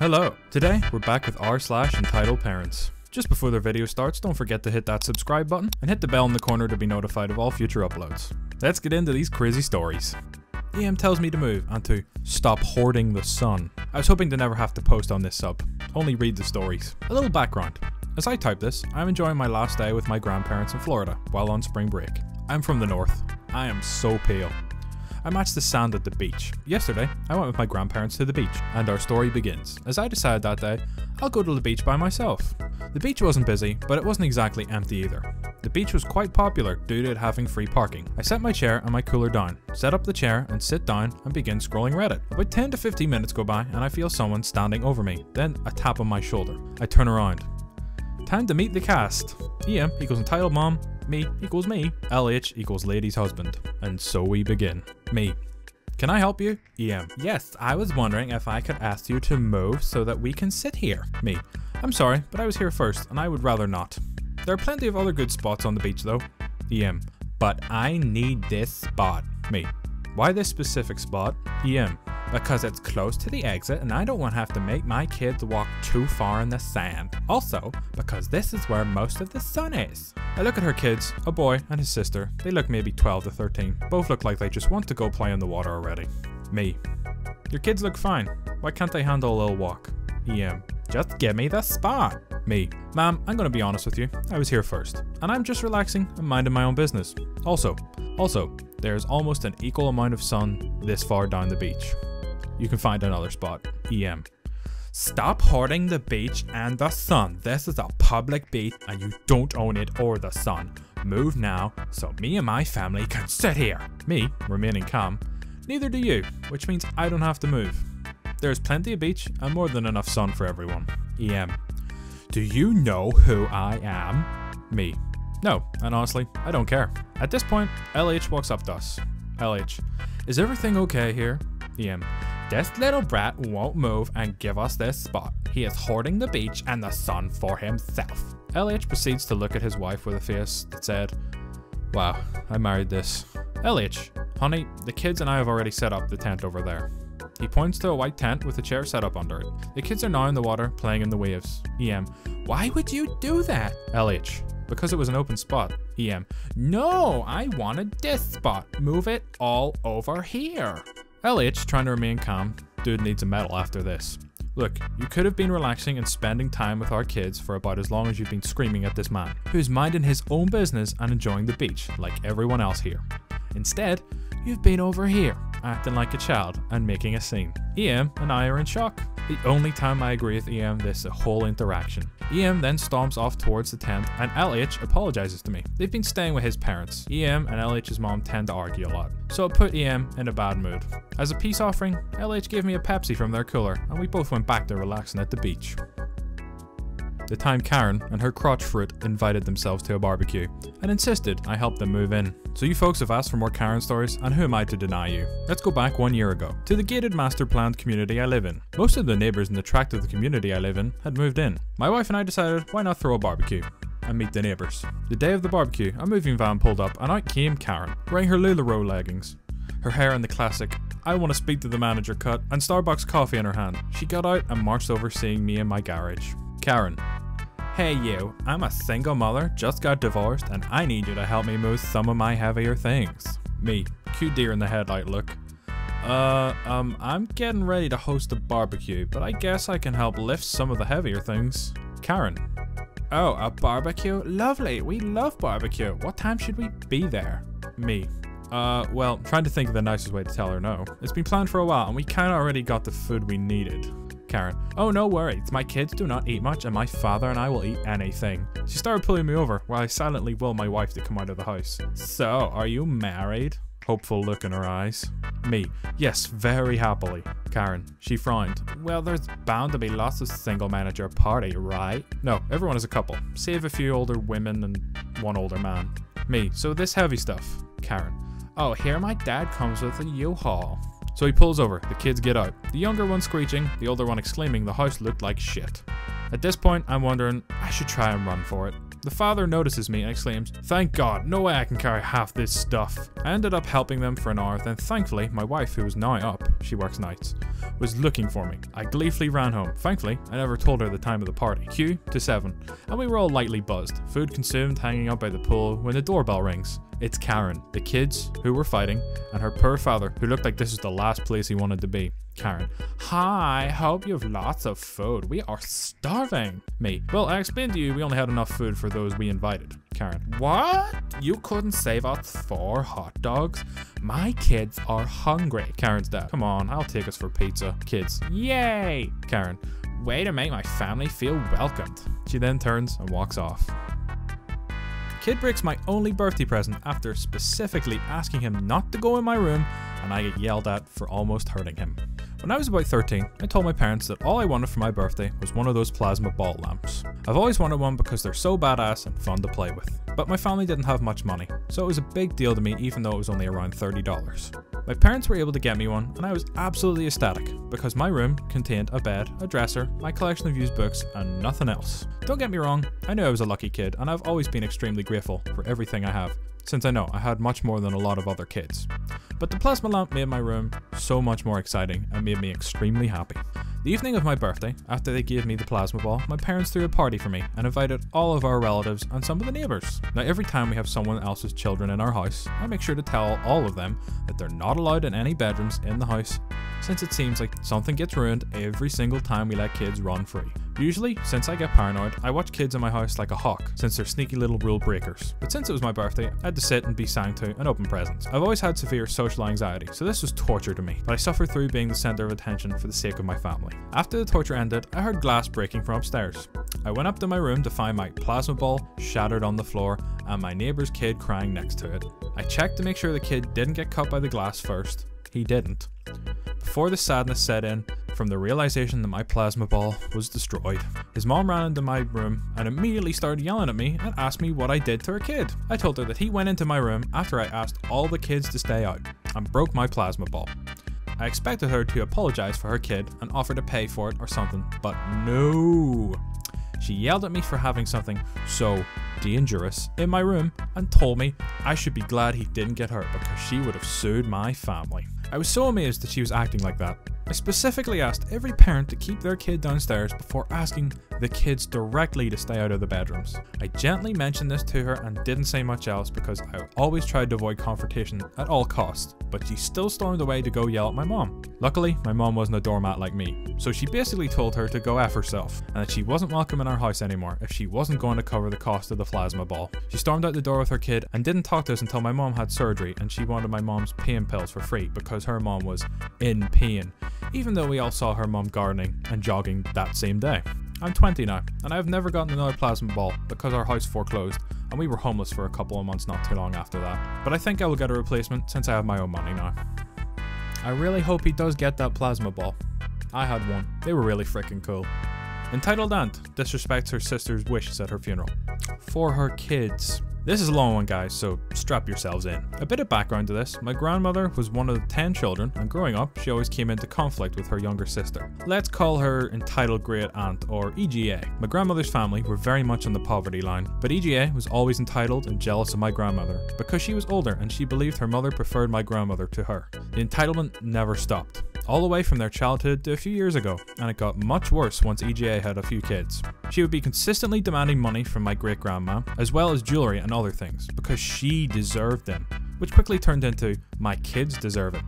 Hello, today we're back with r/EntitledParents. Just before the video starts, don't forget to hit that subscribe button and hit the bell in the corner to be notified of all future uploads. Let's get into these crazy stories. EM tells me to move and to stop hoarding the sun. I was hoping to never have to post on this sub, only read the stories. A little background. As I type this, I'm enjoying my last day with my grandparents in Florida while on spring break. I'm from the north. I am so pale. I matched the sand at the beach. Yesterday, I went with my grandparents to the beach, and our story begins, as I decided that day, I'll go to the beach by myself. The beach wasn't busy, but it wasn't exactly empty either. The beach was quite popular due to it having free parking. I set my chair and my cooler down, set up the chair and sit down and begin scrolling Reddit. About 10 to 15 minutes go by and I feel someone standing over me, then a tap on my shoulder. I turn around. Time to meet the cast. EM equals entitled mom, me equals me, LH equals lady's husband. And so we begin. Me. Can I help you? EM. Yes, I was wondering if I could ask you to move so that we can sit here. Me. I'm sorry, but I was here first and I would rather not. There are plenty of other good spots on the beach though. EM. But I need this spot. Me. Why this specific spot? EM. Because it's close to the exit and I don't want to have to make my kids walk too far in the sand. Also, because this is where most of the sun is. I look at her kids, a boy and his sister. They look maybe 12 to 13. Both look like they just want to go play in the water already. Me. Your kids look fine. Why can't they handle a little walk? EM. Just give me the spot. Me. Ma'am, I'm gonna be honest with you. I was here first. And I'm just relaxing and minding my own business. Also, there's almost an equal amount of sun this far down the beach. You can find another spot. EM. Stop hoarding the beach and the sun. This is a public beach and you don't own it or the sun. Move now so me and my family can sit here. Me, remaining calm. Neither do you, which means I don't have to move. There's plenty of beach and more than enough sun for everyone. EM. Do you know who I am? Me. No, and honestly, I don't care. At this point, LH walks up to us. LH. Is everything okay here? EM. This little brat won't move and give us this spot. He is hoarding the beach and the sun for himself. LH proceeds to look at his wife with a face that said, wow, I married this. LH, honey, the kids and I have already set up the tent over there. He points to a white tent with a chair set up under it. The kids are now in the water playing in the waves. EM, why would you do that? LH, because it was an open spot. EM, no, I wanted this spot. Move it all over here. LH, trying to remain calm. Dude needs a medal after this. Look, you could have been relaxing and spending time with our kids for about as long as you've been screaming at this man, who's minding his own business and enjoying the beach like everyone else here. Instead, you've been over here, acting like a child and making a scene. EM and I are in shock. The only time I agree with EM this whole interaction. EM then stomps off towards the tent and LH apologizes to me. They've been staying with his parents. EM and LH's mom tend to argue a lot, so it put EM in a bad mood. As a peace offering, LH gave me a Pepsi from their cooler and we both went back to relaxing at the beach. The time Karen and her crotch fruit invited themselves to a barbecue and insisted I help them move in. So you folks have asked for more Karen stories, and who am I to deny you? Let's go back 1 year ago to the gated master planned community I live in. Most of the neighbors in the tract of the community I live in had moved in. My wife and I decided why not throw a barbecue and meet the neighbors. The day of the barbecue, a moving van pulled up and out came Karen, wearing her LuLaRoe leggings, her hair in the classic I want to speak to the manager cut, and Starbucks coffee in her hand. She got out and marched over seeing me in my garage. Karen. Hey you, I'm a single mother, just got divorced, and I need you to help me move some of my heavier things. Me, cute deer in the headlight look. I'm getting ready to host a barbecue, but I guess I can help lift some of the heavier things. Karen. Oh, a barbecue? Lovely, we love barbecue. What time should we be there? Me. Well, trying to think of the nicest way to tell her no. It's been planned for a while, and we kinda already got the food we needed. Karen. Oh, no worries. My kids do not eat much and my father and I will eat anything. She started pulling me over while I silently will my wife to come out of the house. So, are you married? Hopeful look in her eyes. Me. Yes, very happily. Karen. She frowned. Well, there's bound to be lots of single men at your party, right? No, everyone is a couple. Save a few older women and one older man. Me. So this heavy stuff. Karen. Oh, here my dad comes with a U-Haul. So he pulls over, the kids get out. The younger one screeching, the older one exclaiming the house looked like shit. At this point, I'm wondering, I should try and run for it. The father notices me and exclaims, "Thank God, no way I can carry half this stuff." I ended up helping them for an hour, then thankfully my wife, who was now up, she works nights, was looking for me. I gleefully ran home. Thankfully, I never told her the time of the party. Cue to 7, and we were all lightly buzzed. Food consumed, hanging out by the pool, when the doorbell rings. It's Karen, the kids who were fighting, and her poor father, who looked like this was the last place he wanted to be. Karen: "Hi, hope you have lots of food. We are starving." Me: "Well, I explained to you we only had enough food for those we invited." Karen: "What? You couldn't save us 4 hot dogs? My kids are hungry." Karen's dad: "Come on, I'll take us for pizza." Kids: "Yay!" Karen: "Way to make my family feel welcomed." She then turns and walks off. Kid breaks my only birthday present after specifically asking him not to go in my room, and I get yelled at for almost hurting him. When I was about 13, I told my parents that all I wanted for my birthday was one of those plasma ball lamps. I've always wanted one because they're so badass and fun to play with. But my family didn't have much money, so it was a big deal to me even though it was only around $30. My parents were able to get me one, and I was absolutely ecstatic because my room contained a bed, a dresser, my collection of used books, and nothing else. Don't get me wrong, I knew I was a lucky kid, and I've always been extremely grateful for everything I have, since I know I had much more than a lot of other kids. But the plasma lamp made my room so much more exciting and made me extremely happy. The evening of my birthday, after they gave me the plasma ball, my parents threw a party for me and invited all of our relatives and some of the neighbours. Now every time we have someone else's children in our house, I make sure to tell all of them that they're not allowed in any bedrooms in the house, since it seems like something gets ruined every single time we let kids run free. Usually, since I get paranoid, I watch kids in my house like a hawk, since they're sneaky little rule breakers. But since it was my birthday, I had to sit and be sang to and open presents. I've always had severe social anxiety, so this was torture to me, but I suffered through being the centre of attention for the sake of my family. After the torture ended, I heard glass breaking from upstairs. I went up to my room to find my plasma ball shattered on the floor and my neighbour's kid crying next to it. I checked to make sure the kid didn't get cut by the glass first. He didn't. Before the sadness set in from the realization that my plasma ball was destroyed. His mom ran into my room and immediately started yelling at me and asked me what I did to her kid. I told her that he went into my room after I asked all the kids to stay out and broke my plasma ball. I expected her to apologize for her kid and offer to pay for it or something, but no. She yelled at me for having something so dangerous in my room and told me I should be glad he didn't get hurt because she would have sued my family. I was so amazed that she was acting like that. I specifically asked every parent to keep their kid downstairs before asking the kids directly to stay out of the bedrooms. I gently mentioned this to her and didn't say much else because I always tried to avoid confrontation at all costs, but she still stormed away to go yell at my mom. Luckily, my mom wasn't a doormat like me, so she basically told her to go F herself and that she wasn't welcome in our house anymore if she wasn't going to cover the cost of the plasma ball. She stormed out the door with her kid and didn't talk to us until my mom had surgery and she wanted my mom's pain pills for free because her mom was in pain, even though we all saw her mom gardening and jogging that same day. I'm 20 now, and I've never gotten another plasma ball because our house foreclosed and we were homeless for a couple of months not too long after that. But I think I will get a replacement since I have my own money now. I really hope he does get that plasma ball. I had one. They were really freaking cool. Entitled aunt disrespects her sister's wishes at her funeral. For her kids. This is a long one, guys, so strap yourselves in. A bit of background to this. My grandmother was one of the 10 children, and growing up, she always came into conflict with her younger sister. Let's call her entitled great aunt, or EGA. My grandmother's family were very much on the poverty line, but EGA was always entitled and jealous of my grandmother because she was older and she believed her mother preferred my grandmother to her. The entitlement never stopped, all the way from their childhood to a few years ago, and it got much worse once EGA had a few kids. She would be consistently demanding money from my great-grandma, as well as jewellery and other things, because she deserved them, which quickly turned into my kids deserve it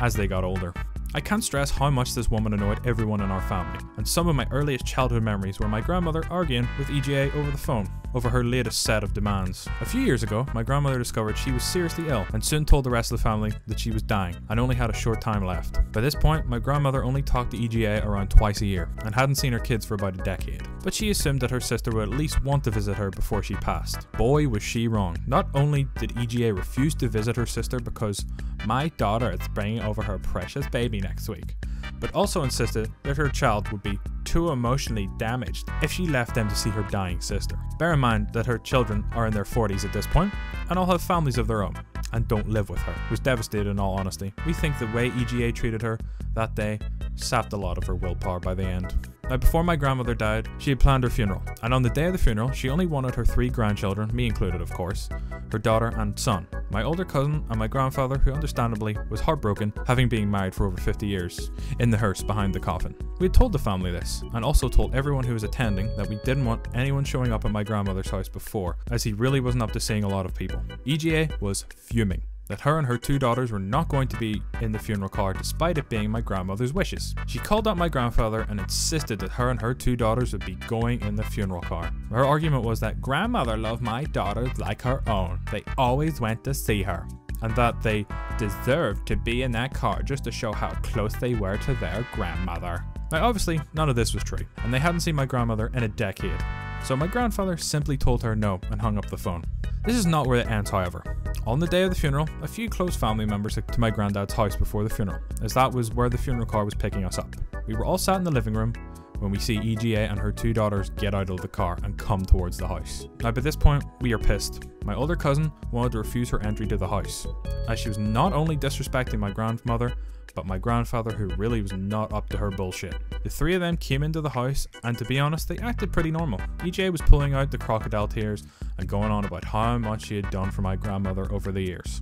as they got older. I can't stress how much this woman annoyed everyone in our family, and some of my earliest childhood memories were my grandmother arguing with EGA over the phone over her latest set of demands. A few years ago, my grandmother discovered she was seriously ill and soon told the rest of the family that she was dying and only had a short time left. By this point, my grandmother only talked to EGA around twice a year and hadn't seen her kids for about a decade, but she assumed that her sister would at least want to visit her before she passed. Boy, was she wrong. Not only did EGA refuse to visit her sister because my daughter is bringing over her precious baby next week, but also insisted that her child would be too emotionally damaged if she left them to see her dying sister. Bear in mind that her children are in their 40s at this point and all have families of their own and don't live with her. It was devastated in all honesty. We think the way EGA treated her that day sapped a lot of her willpower by the end. Now before my grandmother died, she had planned her funeral, and on the day of the funeral, she only wanted her 3 grandchildren, me included of course, her daughter and son, my older cousin and my grandfather, who understandably was heartbroken, having been married for over 50 years, in the hearse behind the coffin. We had told the family this, and also told everyone who was attending that we didn't want anyone showing up at my grandmother's house before, as he really wasn't up to seeing a lot of people. EGA was fuming that her and her 2 daughters were not going to be in the funeral car despite it being my grandmother's wishes. She called up my grandfather and insisted that her and her 2 daughters would be going in the funeral car. Her argument was that grandmother loved my daughters like her own. They always went to see her, and that they deserved to be in that car just to show how close they were to their grandmother. Now obviously none of this was true, and they hadn't seen my grandmother in a decade. So my grandfather simply told her no and hung up the phone. This is not where it ends, however. On the day of the funeral, a few close family members took to my granddad's house before the funeral, as that was where the funeral car was picking us up. We were all sat in the living room when we see EGA and her 2 daughters get out of the car and come towards the house. Now by this point, we are pissed. My older cousin wanted to refuse her entry to the house, as she was not only disrespecting my grandmother, but my grandfather, who really was not up to her bullshit. The 3 of them came into the house, and to be honest, they acted pretty normal. EJ was pulling out the crocodile tears and going on about how much she had done for my grandmother over the years.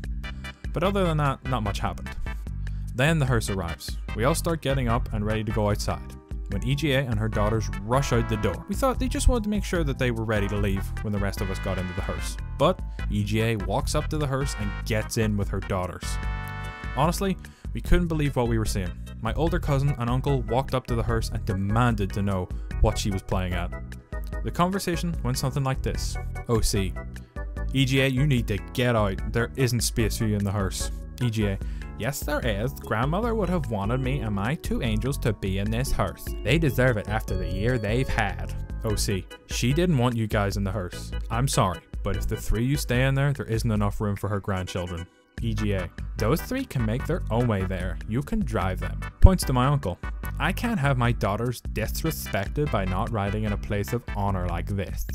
But other than that, not much happened. Then the hearse arrives. We all start getting up and ready to go outside, when EGA and her daughters rush out the door. We thought they just wanted to make sure that they were ready to leave when the rest of us got into the hearse. But EGA walks up to the hearse and gets in with her daughters. Honestly, we couldn't believe what we were seeing. My older cousin and uncle walked up to the hearse and demanded to know what she was playing at. The conversation went something like this. OC: EGA, you need to get out. There isn't space for you in the hearse. EGA: yes there is. Grandmother would have wanted me and my 2 angels to be in this hearse. They deserve it after the year they've had. OC: she didn't want you guys in the hearse. I'm sorry, but if the 3 of you stay in there isn't enough room for her grandchildren. EGA: those 3 can make their own way there. You can drive them. Points to my uncle: I can't have my daughters disrespected by not riding in a place of honor like this.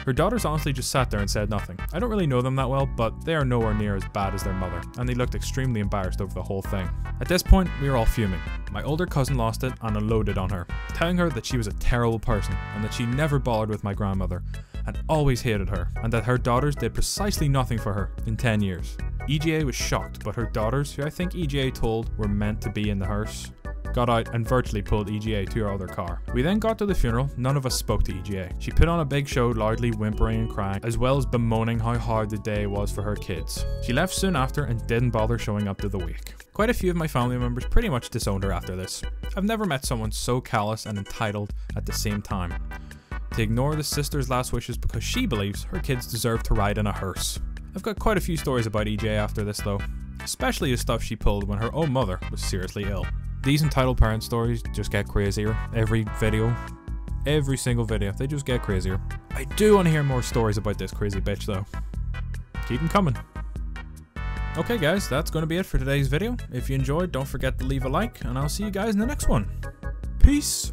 Her daughters honestly just sat there and said nothing. I don't really know them that well, but they are nowhere near as bad as their mother, and they looked extremely embarrassed over the whole thing. At this point, we were all fuming. My older cousin lost it and unloaded on her, telling her that she was a terrible person and that she never bothered with my grandmother and always hated her, and that her daughters did precisely nothing for her in 10 years. EGA was shocked, but her daughters, who I think EGA told were meant to be in the hearse, got out and virtually pulled EGA to her other car. We then got to the funeral. None of us spoke to EGA. She put on a big show, loudly whimpering and crying, as well as bemoaning how hard the day was for her kids. She left soon after and didn't bother showing up to the wake. Quite a few of my family members pretty much disowned her after this. I've never met someone so callous and entitled at the same time. To ignore the sister's last wishes because she believes her kids deserve to ride in a hearse. I've got quite a few stories about EJ after this though, especially the stuff she pulled when her own mother was seriously ill. These entitled parent stories just get crazier every video. Every single video, they just get crazier. I do want to hear more stories about this crazy bitch though. Keep them coming. Okay guys, that's going to be it for today's video. If you enjoyed, don't forget to leave a like, and I'll see you guys in the next one. Peace!